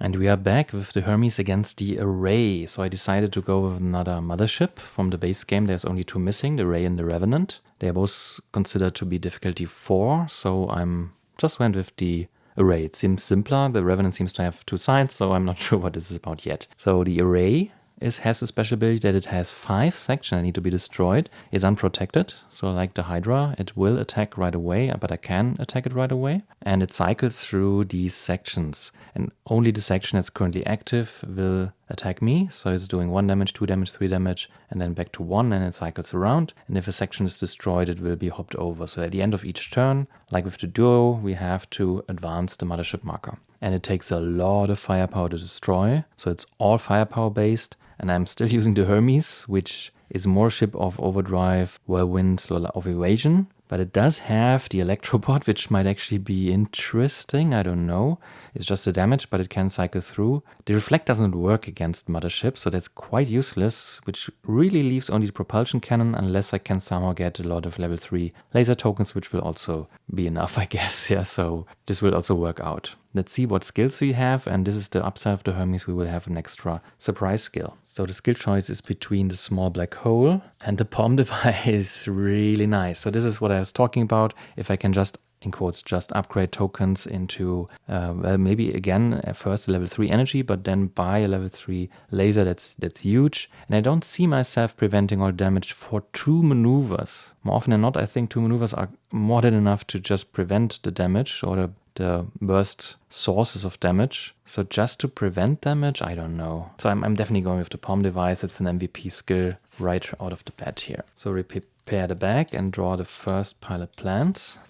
And we are back with the Hermes against the Array. So I decided to go with another mothership. From the base game, there's only two missing, the Array and the Revenant. They are both considered to be difficulty 4, so I'm just went with the Array. It seems simpler. The Revenant seems to have two sides, so I'm not sure what this is about yet. So the Array has a special ability that it has 5 sections that need to be destroyed. It's unprotected, so like the Hydra, it will attack right away, but I can attack it right away. And it cycles through these sections. And only the section that's currently active will attack me. So it's doing 1 damage, 2 damage, 3 damage, and then back to 1, and it cycles around. And if a section is destroyed, it will be hopped over. So at the end of each turn, like with the duo, we have to advance the mothership marker. And it takes a lot of firepower to destroy. So it's all firepower based. And I'm still using the Hermes, which is more ship of overdrive, whirlwind, of evasion. But it does have the Electrobot, which might actually be interesting. I don't know. It's just a damage, but it can cycle through. The Reflect doesn't work against motherships, so that's quite useless, which really leaves only the propulsion cannon, unless I can somehow get a lot of level 3 laser tokens, which will also be enough, I guess. Yeah, so this will also work out. Let's see what skills we have, and this is the upside of the Hermes. We will have an extra surprise skill. So the skill choice is between the small black hole and the palm device. Really nice. So this is what I was talking about. If I can just, in quotes, just upgrade tokens into, well, maybe again, at first a level 3 energy, but then buy a level 3 laser, that's huge. And I don't see myself preventing all damage for 2 maneuvers. More often than not, I think 2 maneuvers are more than enough to just prevent the damage or the burst sources of damage. So just to prevent damage, I don't know. So I'm definitely going with the palm device. It's an MVP skill right out of the bat here. So we prepare the bag and draw the first pilot plans.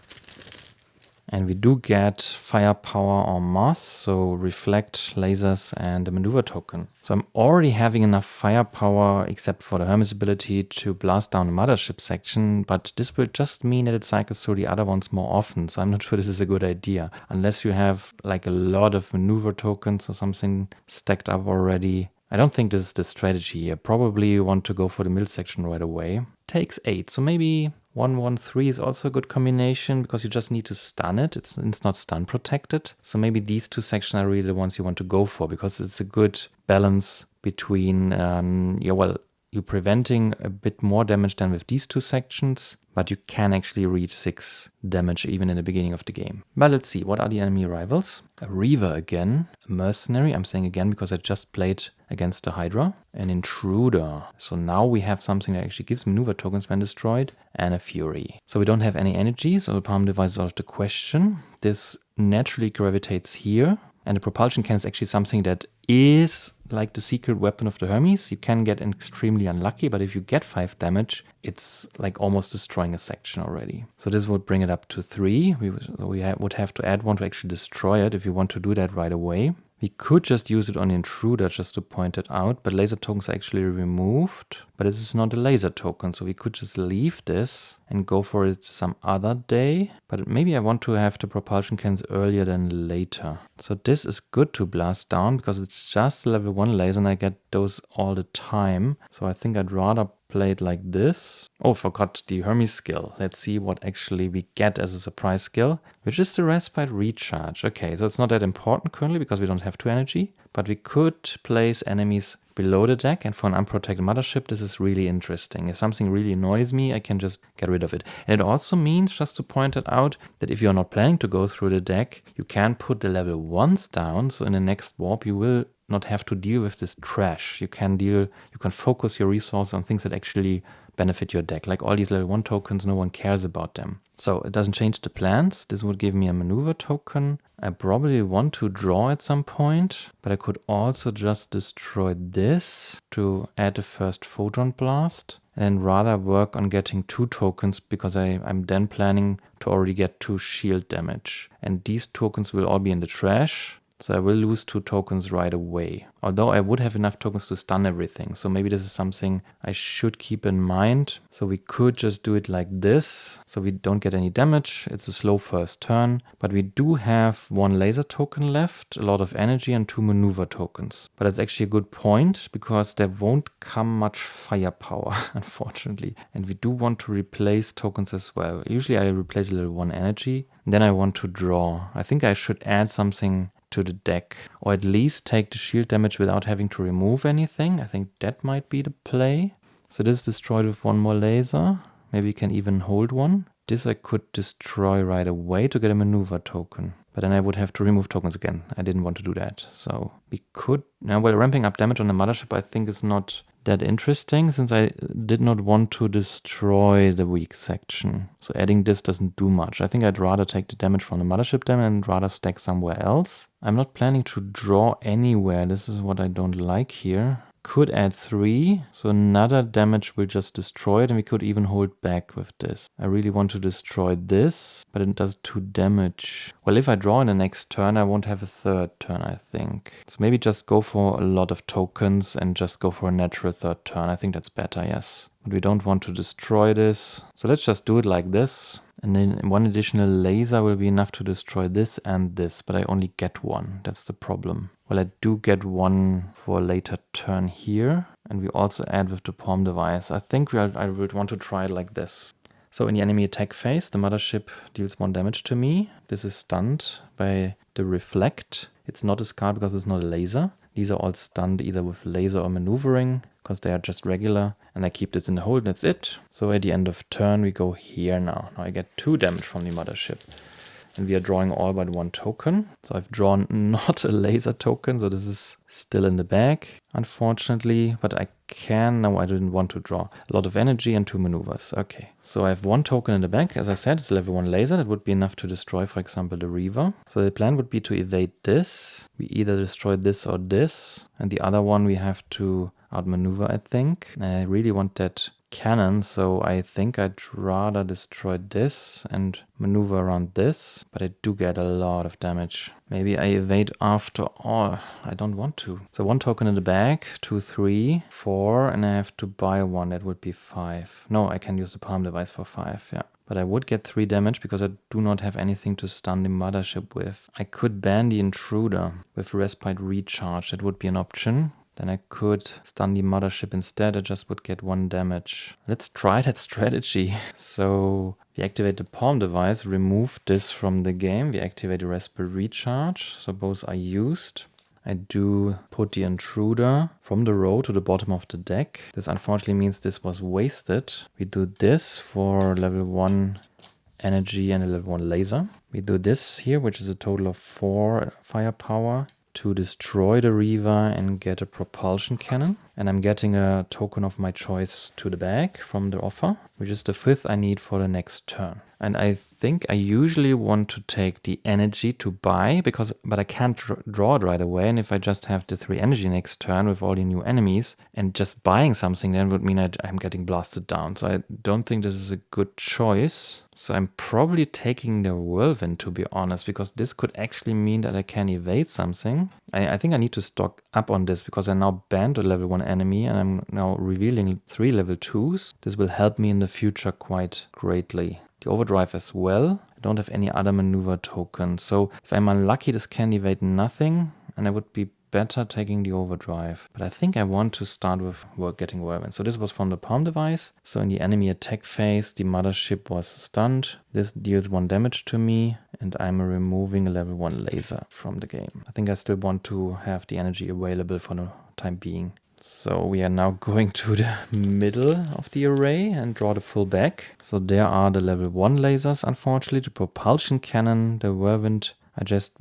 And we do get firepower en masse, so reflect, lasers, and a maneuver token. So I'm already having enough firepower, except for the Hermes ability, to blast down the mothership section, but this will just mean that it cycles through the other ones more often, so I'm not sure this is a good idea. Unless you have like a lot of maneuver tokens or something stacked up already. I don't think this is the strategy here. Probably you want to go for the middle section right away. Takes 8, so maybe 1-1-3 is also a good combination because you just need to stun it. It's not stun protected. So maybe these two sections are really the ones you want to go for because it's a good balance between, you're preventing a bit more damage than with these two sections, but you can actually reach 6 damage even in the beginning of the game. But let's see, what are the enemy rivals? A Reaver again, a Mercenary, I'm saying again because I just played against the Hydra, an Intruder. So now we have something that actually gives maneuver tokens when destroyed, and a Fury. So we don't have any energy, so the palm device is out of the question. This naturally gravitates here, and the propulsion can is actually something that is like the secret weapon of the Hermes. You can get extremely unlucky, but if you get 5 damage, it's like almost destroying a section already. So this would bring it up to 3. We would have to add 1 to actually destroy it if you want to do that right away. We could just use it on Intruder just to point it out, but laser tokens are actually removed. But this is not a laser token, so we could just leave this and go for it some other day. But maybe I want to have the propulsion cans earlier than later. So this is good to blast down because it's just a level 1 laser and I get those all the time. So I think I'd rather play it like this. Oh, forgot the Hermes skill. Let's see what actually we get as a surprise skill, which is the Respite Recharge. Okay, so it's not that important currently because we don't have 2 energy, but we could place enemies below the deck, and for an unprotected mothership, this is really interesting. If something really annoys me, I can just get rid of it. And it also means, just to point it out, that if you're not planning to go through the deck, you can put the level 1s down, so in the next warp you will not have to deal with this trash. You can focus your resources on things that actually benefit your deck. Like all these level 1 tokens, no one cares about them. So it doesn't change the plans. This would give me a maneuver token. I probably want to draw at some point, but I could also just destroy this to add the first photon blast and rather work on getting 2 tokens because I'm then planning to already get 2 shield damage. And these tokens will all be in the trash. So I will lose 2 tokens right away. Although I would have enough tokens to stun everything. So maybe this is something I should keep in mind. So we could just do it like this. So we don't get any damage. It's a slow first turn. But we do have 1 laser token left, a lot of energy and 2 maneuver tokens. But that's actually a good point because there won't come much firepower, unfortunately. And we do want to replace tokens as well. Usually I replace a little 1 energy. Then I want to draw. I think I should add something to the deck. Or at least take the shield damage without having to remove anything. I think that might be the play. So this is destroyed with one more laser. Maybe you can even hold one. This I could destroy right away to get a maneuver token. But then I would have to remove tokens again. I didn't want to do that. So we could... Now, well, ramping up damage on the mothership I think is not that interesting, since I did not want to destroy the weak section. So adding this doesn't do much. I think I'd rather take the damage from the mothership then and rather stack somewhere else. I'm not planning to draw anywhere. This is what I don't like here. Could add 3, so another damage will just destroy it, and we could even hold back with this. I really want to destroy this, but it does 2 damage. Well, if I draw in the next turn, I won't have a third turn, I think. So maybe just go for a lot of tokens and just go for a natural third turn. I think that's better, yes. But we don't want to destroy this. So let's just do it like this. And then one additional laser will be enough to destroy this and this, but I only get one. That's the problem. Well, I do get one for a later turn here. And we also add with the palm device. I think I would want to try it like this. So in the enemy attack phase, the mothership deals 1 damage to me. This is stunned by the reflect. It's not a scar because it's not a laser. These are all stunned either with laser or maneuvering, because they are just regular. And I keep this in the hold, and that's it. So at the end of turn, we go here now. Now I get 2 damage from the mothership. And we are drawing all but 1 token. So I've drawn not a laser token, so this is still in the bag, unfortunately. But I can, no, I didn't want to draw. A lot of energy and 2 maneuvers. Okay, so I have 1 token in the bag. As I said, it's a level 1 laser. That would be enough to destroy, for example, the Reaver. So the plan would be to evade this. We either destroy this or this. And the other one we have to outmaneuver, I think. And I really want that cannon, so I think I'd rather destroy this and maneuver around this, but I do get a lot of damage. Maybe I evade after all. I don't want to. So 1 token in the bag, 2, 3, 4, and I have to buy 1. That would be 5. No, I can use the palm device for 5, yeah. But I would get 3 damage because I do not have anything to stun the mothership with. I could ban the intruder with respite recharge. That would be an option. Then I could stun the mothership instead. I just would get 1 damage. Let's try that strategy. So we activate the palm device, remove this from the game. We activate the respite recharge. So both are used. I do put the intruder from the row to the bottom of the deck. This unfortunately means this was wasted. We do this for level 1 energy and a level 1 laser. We do this here, which is a total of 4 firepower, to destroy the Reaver and get a propulsion cannon. And I'm getting a token of my choice to the bag from the offer, which is the 5th I need for the next turn. And I think I usually want to take the energy to buy, but I can't draw it right away. And if I just have the 3 energy next turn with all the new enemies and just buying something, then would mean I'm getting blasted down. So I don't think this is a good choice. So I'm probably taking the whirlwind, to be honest, because this could actually mean that I can evade something. I think I need to stock up on this because I now banned a level 1 enemy and I'm now revealing 3 level 2s. This will help me in the future quite greatly. The overdrive as well. I don't have any other maneuver tokens. So if I'm unlucky, this can evade nothing, and I would be better taking the overdrive. But I think I want to start with getting whirlwind. So this was from the palm device. So in the enemy attack phase, the mothership was stunned. This deals 1 damage to me, and I'm removing a level 1 laser from the game. I think I still want to have the energy available for the time being. So we are now going to the middle of the array and draw the full bag. So there are the level 1 lasers, unfortunately, the propulsion cannon, the whirlwind I just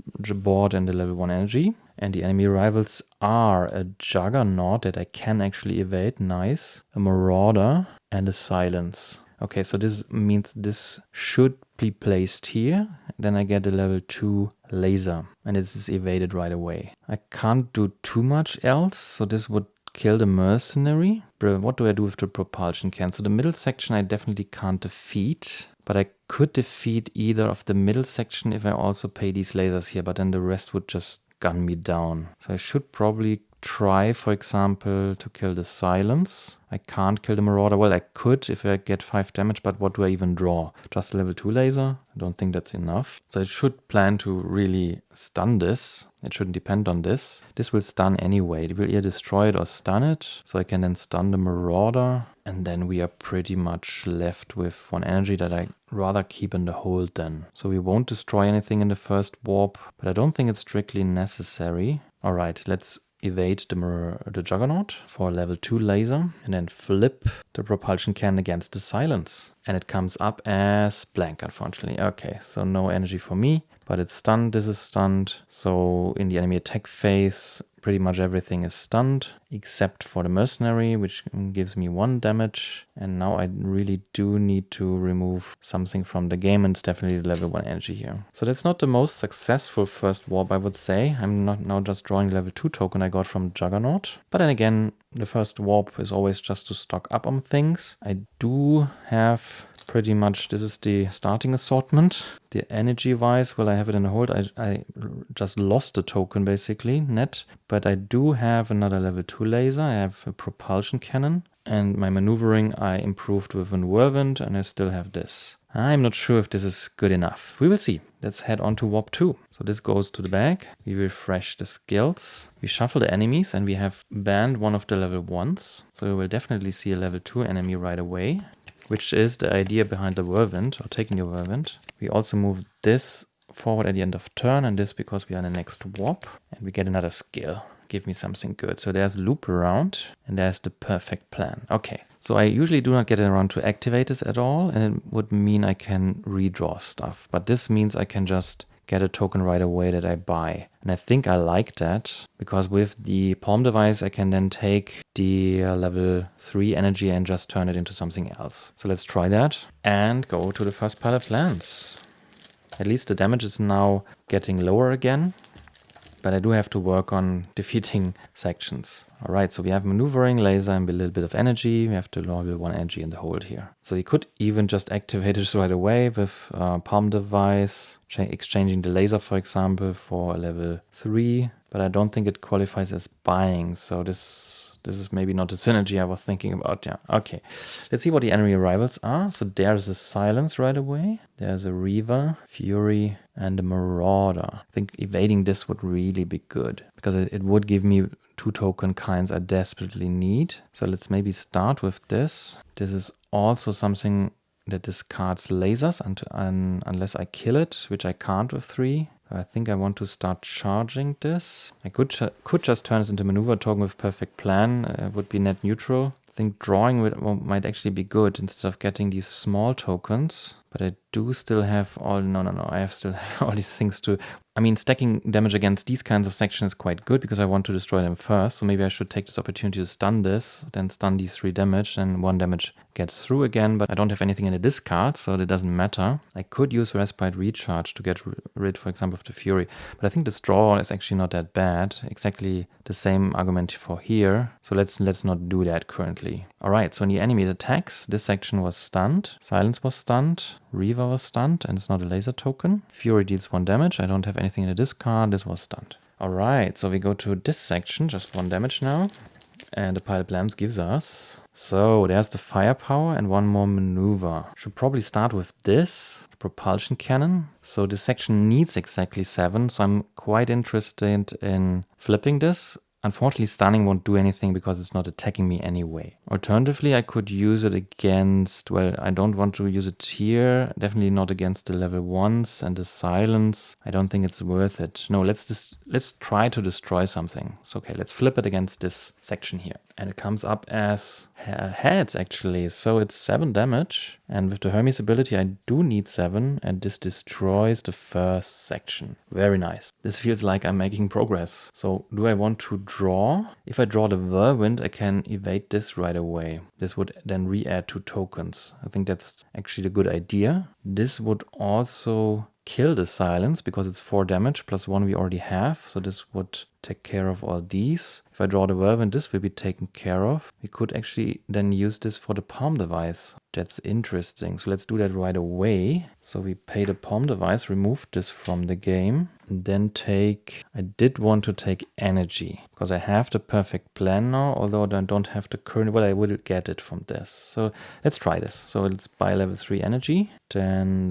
bought, and the level 1 energy. And the enemy rivals are a juggernaut that I can actually evade, nice, a marauder, and a silence. Okay, so this means this should be placed here. Then I get a level 2 laser, and this is evaded right away. I can't do too much else, so this would kill the mercenary. But what do I do with the propulsion can? So the middle section I definitely can't defeat, but I could defeat either of the middle section if I also pay these lasers here, but then the rest would just gun me down. So I should probably try, for example, to kill the silence. I can't kill the marauder. Well, I could if I get 5 damage, but what do I even draw? Just a level 2 laser? I don't think that's enough. So I should plan to really stun this. It shouldn't depend on this. This will stun anyway. It will either destroy it or stun it. So I can then stun the marauder. And then we are pretty much left with 1 energy that I rather keep in the hold then. So we won't destroy anything in the first warp, but I don't think it's strictly necessary. All right, let's evade the Juggernaut for a level 2 laser and then flip the propulsion cannon against the silence. And it comes up as blank, unfortunately. Okay, so no energy for me, but it's stunned. This is stunned. So in the enemy attack phase, pretty much everything is stunned except for the mercenary, which gives me 1 damage. And now I really do need to remove something from the game, and it's definitely the level 1 energy here. So that's not the most successful first warp, I would say. I'm not now just drawing the level 2 token I got from Juggernaut. But then again, the first warp is always just to stock up on things. I do have pretty much, this is the starting assortment. The energy wise, well, I have it in the hold. I just lost the token basically, net. But I do have another level 2 laser. I have a propulsion cannon. And my maneuvering I improved with a whirlwind, and I still have this. I'm not sure if this is good enough. We will see. Let's head on to warp 2. So this goes to the bag. We refresh the skills. We shuffle the enemies, and we have banned one of the level 1s. So we will definitely see a level 2 enemy right away, which is the idea behind the whirlwind, or taking the whirlwind. We also move this forward at the end of turn, and this because we are in the next warp. And we get another skill. Give me something good. So there's loop around, and there's the perfect plan. Okay, so I usually do not get around to activate this at all, and it would mean I can redraw stuff. But this means I can just get a token right away that I buy. And I think I like that, because with the palm device I can then take the level 3 energy and just turn it into something else. So let's try that and go to the first pile of lands. At least the damage is now getting lower again, but I do have to work on defeating sections. All right, so we have maneuvering, laser, and a little bit of energy. We have the level 1 energy in the hold here. So you could even just activate it right away with palm device, exchanging the laser, for example, for a level 3. But I don't think it qualifies as buying. So this is maybe not the synergy I was thinking about. Yeah, okay. Let's see what the enemy rivals are. So there's a silence right away. There's a Reaver, Fury, and a Marauder. I think evading this would really be good, because it would give me 2 token kinds I desperately need. So let's maybe start with this. This is also something that discards lasers unless I kill it, which I can't with 3. I think I want to start charging this. I could just turn this into maneuver token with perfect plan. Would be net neutral. I think drawing might actually be good instead of getting these small tokens. But I do still have all... No. I still have all these things to... I mean, stacking damage against these kinds of sections is quite good because I want to destroy them first. So maybe I should take this opportunity to stun this, then stun these 3 damage, and 1 damage gets through again. But I don't have anything in the discard, so that doesn't matter. I could use Respite Recharge to get rid, for example, of the Fury. But I think this draw is actually not that bad. Exactly the same argument for here. So let's not do that currently. All right, so in the enemy attacks, this section was stunned. Silence was stunned. Reaver was stunned, and it's not a laser token. Fury deals 1 damage. I don't have anything in the discard. This was stunned. Alright, so we go to this section, just 1 damage now. And the pile of lands gives us... So there's the firepower and 1 more maneuver. Should probably start with this, propulsion cannon. So this section needs exactly 7, so I'm quite interested in flipping this. Unfortunately, stunning won't do anything because it's not attacking me anyway. Alternatively, I could use it against, well, I don't want to use it here. Definitely not against the level 1s and the silence. I don't think it's worth it. No, let's try to destroy something. So, okay, let's flip it against this section here. And it comes up as heads, actually. So it's 7 damage. And with the Hermes ability, I do need 7. And this destroys the first section. Very nice. This feels like I'm making progress. So do I want to draw? If I draw the whirlwind, I can evade this right away. This would then re-add 2 tokens. I think that's actually a good idea. This would also kill the silence because it's 4 damage plus 1 we already have. So this would take care of all these. If I draw the whirlwind, this will be taken care of. We could actually then use this for the palm device. That's interesting. So let's do that right away. So we pay the palm device, remove this from the game. then take, I did want to take energy because I have the perfect plan now, although I don't have the current, well, I will get it from this. So let's try this. So let's buy level 3 energy. Then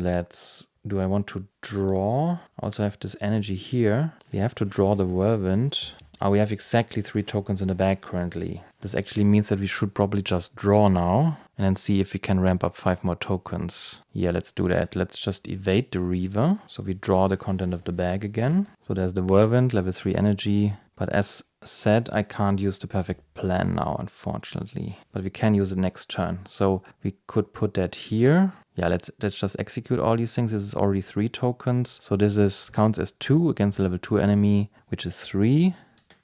do I want to draw? Also have this energy here. We have to draw the whirlwind. We have exactly 3 tokens in the bag currently. This actually means that we should probably just draw now and then see if we can ramp up 5 more tokens. Yeah, let's do that. Let's just evade the Reaver. So we draw the content of the bag again. So there's the whirlwind, level 3 energy. But as said, I can't use the perfect plan now, unfortunately. But we can use it next turn. So we could put that here. Yeah, let's just execute all these things. This is already 3 tokens. So this counts as 2 against a level 2 enemy, which is 3.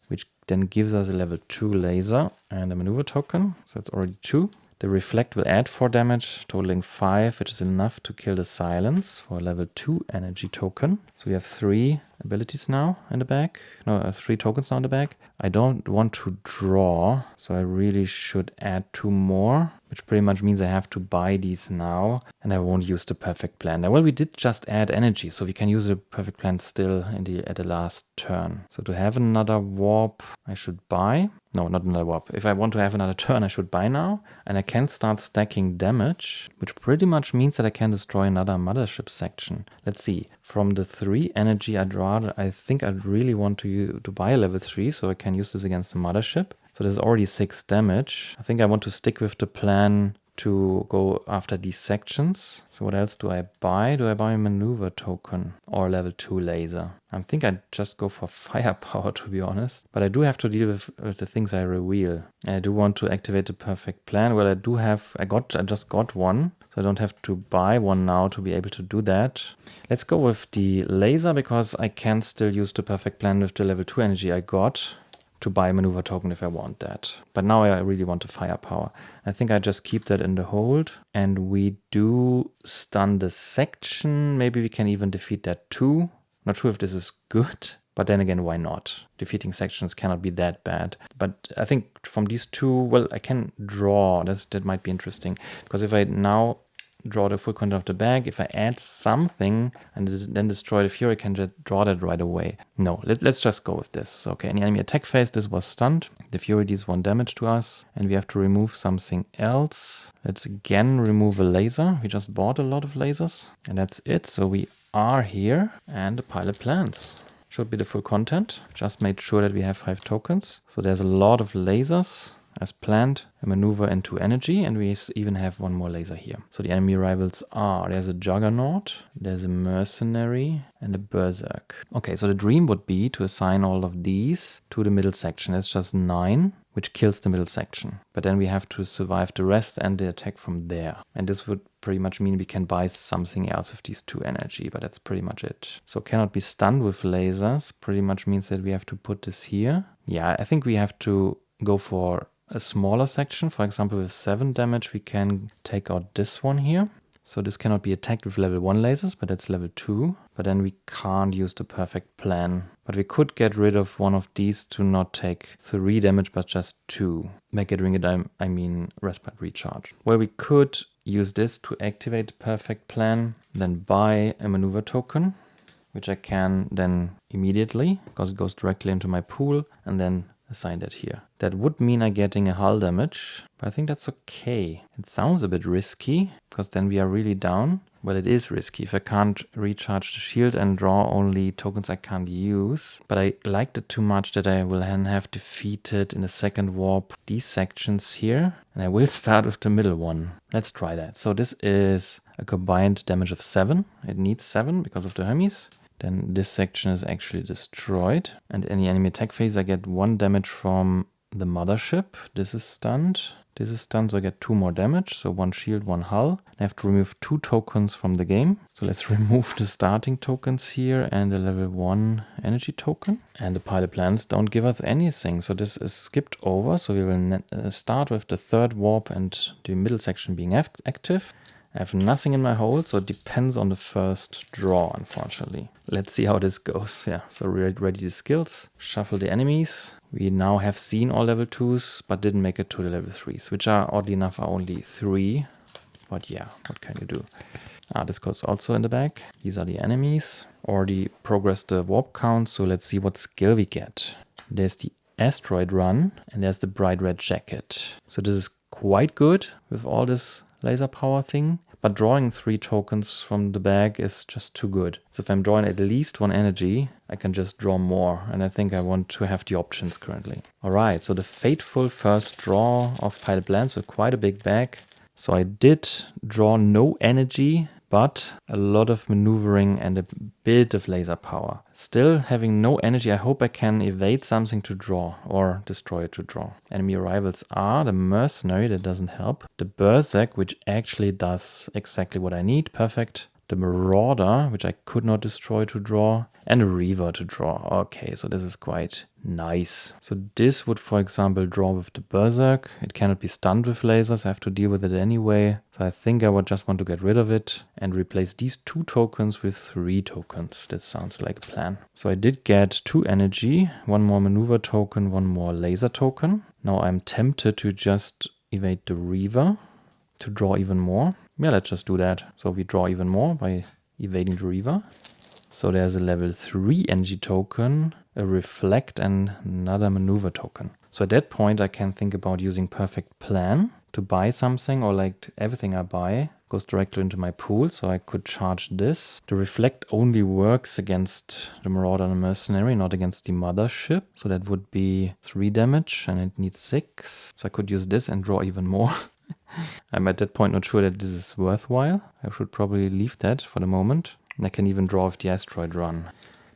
Which then gives us a level 2 laser and a maneuver token. So it's already 2. The reflect will add 4 damage, totaling 5, which is enough to kill the silence for a level 2 energy token. So we have 3 abilities now in the bag. No, 3 tokens now in the bag. I don't want to draw, so I really should add 2 more, which pretty much means I have to buy these now, and I won't use the perfect plan. Now, well, we did just add energy, so we can use the perfect plan still at the last turn. So to have another warp, I should buy. No, not another warp. If I want to have another turn, I should buy now. And I can start stacking damage, which pretty much means that I can destroy another mothership section. Let's see. From the 3 energy, I think I'd really want to buy a level 3, so I can use this against the mothership. So there's already 6 damage. I think I want to stick with the plan to go after these sections. So what else do I buy? Do I buy a maneuver token or level 2 laser? I think I'd just go for firepower, to be honest. But I do have to deal with the things I reveal. I do want to activate the perfect plan. Well, I just got one. So I don't have to buy one now to be able to do that. Let's go with the laser because I can still use the perfect plan with the level 2 energy I got to buy a maneuver token if I want that. But now I really want the firepower. I think I just keep that in the hold. And we do stun the section. Maybe we can even defeat that too. Not sure if this is good. But then again, why not? Defeating sections cannot be that bad. But I think from these two, well, I can draw. That might be interesting. Because if I now draw the full content of the bag, if I add something and then destroy the Fury, I can just draw that right away. No, let's just go with this. Okay, in the enemy attack phase, this was stunned. The Fury deals 1 damage to us. And we have to remove something else. Let's again remove a laser. We just bought a lot of lasers. And that's it. So we are here. And the pilot plans. Should be the full content. Just made sure that we have 5 tokens. So there's a lot of lasers as planned, a maneuver and 2 energy, and we even have 1 more laser here. So the enemy rivals are, there's a Juggernaut, there's a Mercenary, and a Berserk. Okay, so the dream would be to assign all of these to the middle section. That's just 9, which kills the middle section. But then we have to survive the rest and the attack from there. And this would pretty much mean we can buy something else with these 2 energy, but that's pretty much it. So cannot be stunned with lasers, pretty much means that we have to put this here. Yeah, I think we have to go for a smaller section. For example, with 7 damage, we can take out this one here. So this cannot be attacked with level 1 lasers, but that's level 2. But then we can't use the perfect plan. But we could get rid of one of these to not take 3 damage, but just 2. By getting rid of, I mean Respite Recharge. Well, we could use this to activate the perfect plan, then buy a maneuver token, which I can then immediately, because it goes directly into my pool, and then assign that here. That would mean I'm getting a hull damage, but I think that's okay. It sounds a bit risky, because then we are really down. Well, it is risky if I can't recharge the shield and draw only tokens I can't use. But I liked it too much that I will then have defeated in the second warp these sections here. And I will start with the middle one. Let's try that. So this is a combined damage of 7. It needs 7 because of the Hermes. Then this section is actually destroyed. And in the enemy attack phase, I get 1 damage from the mothership. This is stunned. This is stunned, so I get 2 more damage. So 1 shield, 1 hull. I have to remove 2 tokens from the game. So let's remove the starting tokens here and the level 1 energy token. And the pilot plans don't give us anything. So this is skipped over. So we will start with the third warp and the middle section being active. I have nothing in my hold, so it depends on the first draw, unfortunately. Let's see how this goes. Yeah, so ready the skills, shuffle the enemies. We now have seen all level 2s, but didn't make it to the level 3s, which are, oddly enough, are only 3. But yeah, what can you do? This goes also in the bag. These are the enemies. Already progressed the warp count, so let's see what skill we get. There's the asteroid run, and there's the bright red jacket. So this is quite good with all this laser power thing, but drawing 3 tokens from the bag is just too good. So if I'm drawing at least 1 energy, I can just draw more, and I think I want to have the options currently. Alright, so the fateful first draw of Pilot Lands with quite a big bag. So I did draw no energy, but a lot of maneuvering and a bit of laser power. Still having no energy, I hope I can evade something to draw or destroy it to draw. Enemy arrivals are the mercenary, that doesn't help. The berserk, which actually does exactly what I need, perfect. The marauder, which I could not destroy to draw, and a reaver to draw. Okay, so this is quite nice. So this would, for example, draw with the berserk. It cannot be stunned with lasers, I have to deal with it anyway. So I think I would just want to get rid of it and replace these 2 tokens with 3 tokens. That sounds like a plan. So I did get 2 energy, 1 more maneuver token, 1 more laser token. Now I'm tempted to just evade the reaver to draw even more. Yeah, let's just do that. So we draw even more by evading the reaver. So there's a level 3 energy token, a reflect, and another maneuver token. So at that point I can think about using perfect plan to buy something, or like everything I buy goes directly into my pool, so I could charge this. The reflect only works against the marauder and the mercenary, not against the mothership. So that would be 3 damage and it needs 6. So I could use this and draw even more. I'm at that point not sure that this is worthwhile. I should probably leave that for the moment. And I can even draw with the asteroid run.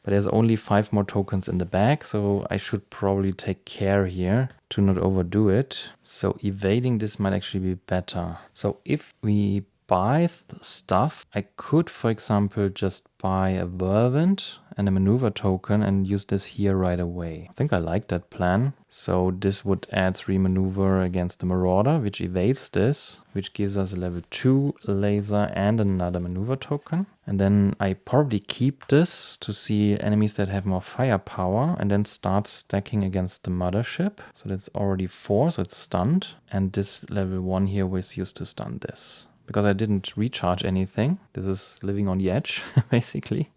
But there's only 5 more tokens in the bag, so I should probably take care here to not overdo it. So evading this might actually be better. So if we buy stuff, I could, for example, just buy a whirlwind and a maneuver token and use this here right away. I think I like that plan. So this would add 3 maneuver against the marauder, which evades this, which gives us a level 2 laser and another maneuver token. And then I probably keep this to see enemies that have more firepower and then start stacking against the mothership. So that's already 4, so it's stunned. And this level 1 here was used to stun this. Because I didn't recharge anything. This is living on the edge, basically.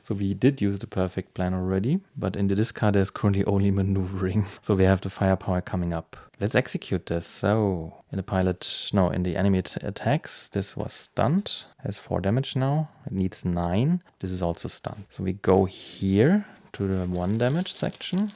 So we did use the perfect plan already, but in the discard there's currently only maneuvering. So we have the firepower coming up. Let's execute this. So in the enemy attacks, this was stunned. Has 4 damage now. It needs 9. This is also stunned. So we go here to the 1 damage section,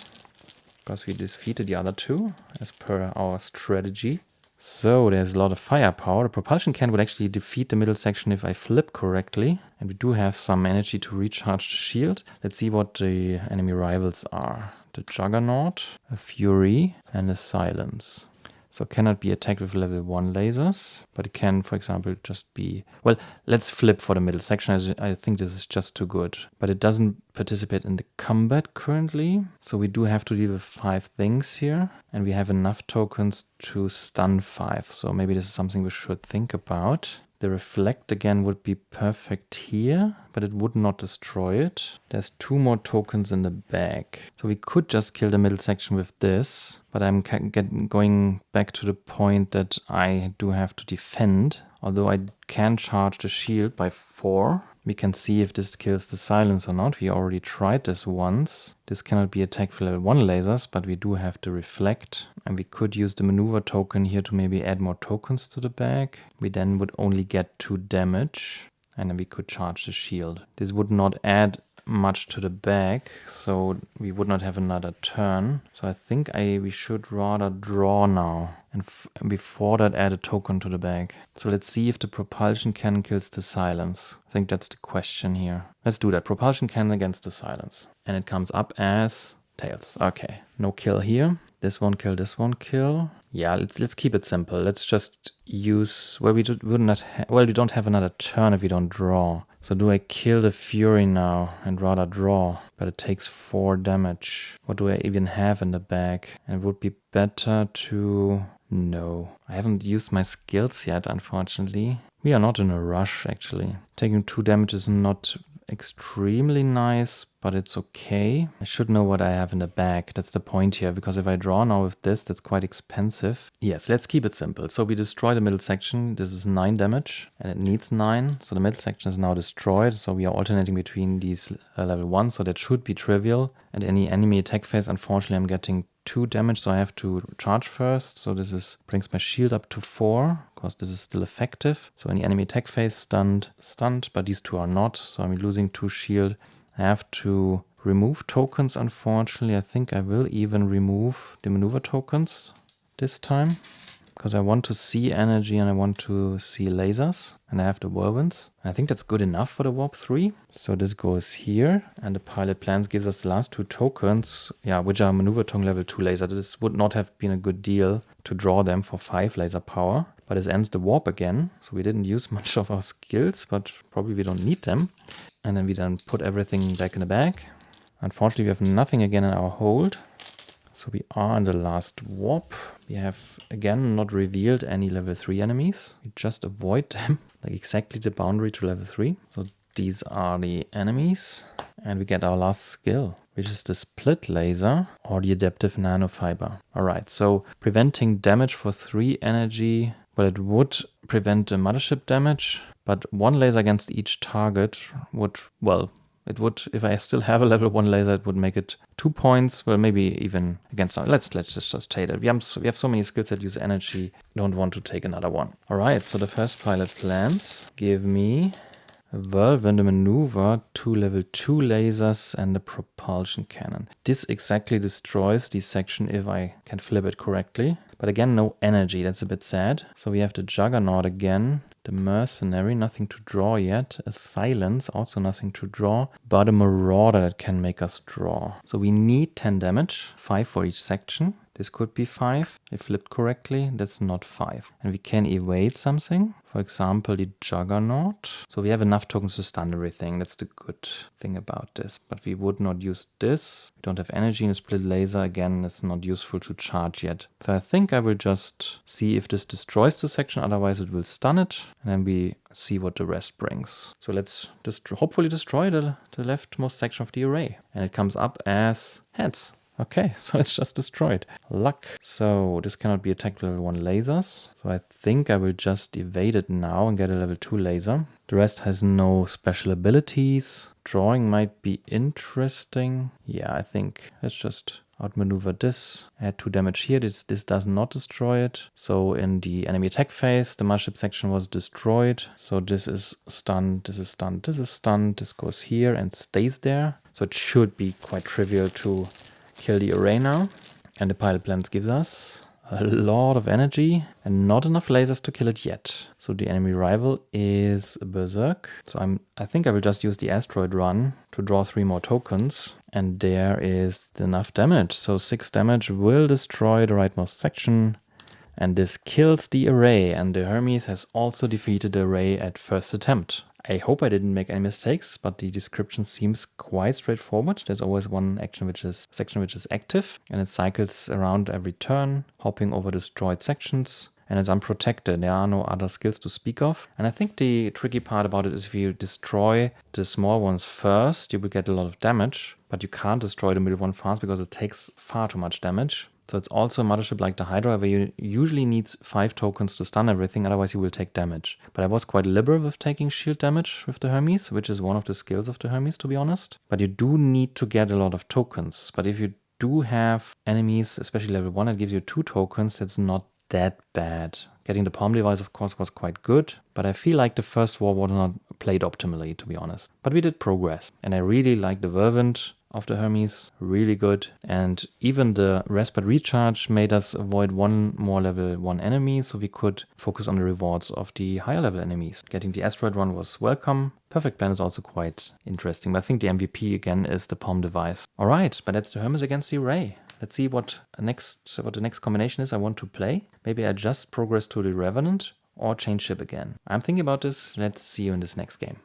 because we defeated the other 2 as per our strategy. So there's a lot of firepower. The propulsion can would actually defeat the middle section if I flip correctly. And we do have some energy to recharge the shield. Let's see what the enemy rivals are. The Juggernaut, a Fury, and a Silence. So cannot be attacked with level 1 lasers, but it can, for example, just be... Well, let's flip for the middle section. I think this is just too good. But it doesn't participate in the combat currently. So we do have to deal with 5 things here. And we have enough tokens to stun 5. So maybe this is something we should think about. The reflect again would be perfect here, but it would not destroy it. There's 2 more tokens in the bag. So we could just kill the middle section with this, but I'm going back to the point that I do have to defend. Although I can charge the shield by 4. We can see if this kills the silence or not. We already tried this once. This cannot be attacked with level 1 lasers, but we do have to reflect. And we could use the maneuver token here to maybe add more tokens to the bag. We then would only get 2 damage. And then we could charge the shield. This would not add much to the bag, so we would not have another turn. So I think we should rather draw now. And before that add a token to the bag. So let's see if the propulsion cannon kills the silence. I think that's the question here. Let's do that. Propulsion cannon against the silence. And it comes up as tails. Okay, no kill here. This one kill, this one kill. Yeah, let's keep it simple. Let's just use... Well, we don't have another turn if we don't draw. So do I kill the Fury now and rather draw? But it takes 4 damage. What do I even have in the bag? And it would be better to... No. I haven't used my skills yet, unfortunately. We are not in a rush, actually. Taking 2 damage is not extremely nice, but it's okay. I should know what I have in the back. That's the point here, because if I draw now with this, that's quite expensive. Yes, let's keep it simple. So we destroy the middle section. This is 9 damage, and it needs 9. So the middle section is now destroyed. So we are alternating between these level 1, so that should be trivial. And any enemy attack phase, unfortunately, I'm getting 2 damage, so I have to charge first. So this brings my shield up to 4, because this is still effective. So any enemy attack phase stunned, but these 2 are not. So I'm losing 2 shield. I have to remove tokens, unfortunately. I think I will even remove the maneuver tokens this time, because I want to see energy and I want to see lasers, and I have the whirlwinds. I think that's good enough for the warp 3. So this goes here, and the pilot plans gives us the last 2 tokens, which are maneuver token level 2 laser. This would not have been a good deal to draw them for 5 laser power, but this ends the warp again. So we didn't use much of our skills, but probably we don't need them. And then we put everything back in the bag. Unfortunately, we have nothing again in our hold. So we are in the last warp. We have, again, not revealed any level 3 enemies. We just avoid them, like exactly the boundary to level 3. So these are the enemies. And we get our last skill, which is the split laser or the adaptive nanofiber. All right, so preventing damage for 3 energy. Well, it would prevent the mothership damage, but 1 laser against each target would, well, it would, if I still have a level 1 laser, it would make it 2 points. Well, maybe even against, let's just take it. We have so many skills that use energy. Don't want to take another one. All right, so the first pilot plans give me a whirlwind, a maneuver, 2 level 2 lasers, and a propulsion cannon. This exactly destroys the section if I can flip it correctly. But again, no energy. That's a bit sad. So we have the Juggernaut again. The Mercenary, nothing to draw yet. A Silence, also nothing to draw. But a Marauder that can make us draw. So we need 10 damage, 5 for each section. This could be 5. If flipped correctly, that's not 5. And we can evade something. For example, the Juggernaut. So we have enough tokens to stun everything. That's the good thing about this. But we would not use this. We don't have energy in a split laser. Again, it's not useful to charge yet. So I think I will just see if this destroys the section. Otherwise, it will stun it. And then we see what the rest brings. So let's just hopefully destroy the leftmost section of the array. And it comes up as heads. Okay, so it's just destroyed. Luck. So this cannot be attacked with level 1 lasers. So I think I will just evade it now and get a level 2 laser. The rest has no special abilities. Drawing might be interesting. Yeah, I think let's just outmaneuver this. Add 2 damage here. This does not destroy it. So in the enemy attack phase, the mothership section was destroyed. So this is stunned, this is stunned, this is stunned. This goes here and stays there. So it should be quite trivial to kill the array now. And the pilot plans gives us a lot of energy and not enough lasers to kill it yet. So the enemy rival is a Berserk. So I think I will just use the asteroid run to draw 3 more tokens. And there is enough damage. So 6 damage will destroy the rightmost section. And this kills the array. And the Hermes has also defeated the array at first attempt. I hope I didn't make any mistakes, but the description seems quite straightforward. There's always one section which is active, and it cycles around every turn, hopping over destroyed sections, and it's unprotected. There are no other skills to speak of. And I think the tricky part about it is if you destroy the small ones first, you will get a lot of damage, but you can't destroy the middle one fast because it takes far too much damage. So it's also a mothership like the Hydra, where you usually need 5 tokens to stun everything, otherwise you will take damage. But I was quite liberal with taking shield damage with the Hermes, which is one of the skills of the Hermes, to be honest. But you do need to get a lot of tokens. But if you do have enemies, especially level 1, that gives you 2 tokens, that's not that bad. Getting the palm device, of course, was quite good, but I feel like the first war was not played optimally, to be honest. But we did progress, and I really like the whirlwind of the Hermes, really good. And even the respite recharge made us avoid 1 more level 1 enemy, so we could focus on the rewards of the higher level enemies. Getting the asteroid run was welcome. Perfect plan is also quite interesting, but I think the MVP again is the palm device. Alright, but that's the Hermes against the array. Let's see what the next combination is I want to play. Maybe I just progress to the Revenant or change ship again. I'm thinking about this. Let's see you in this next game.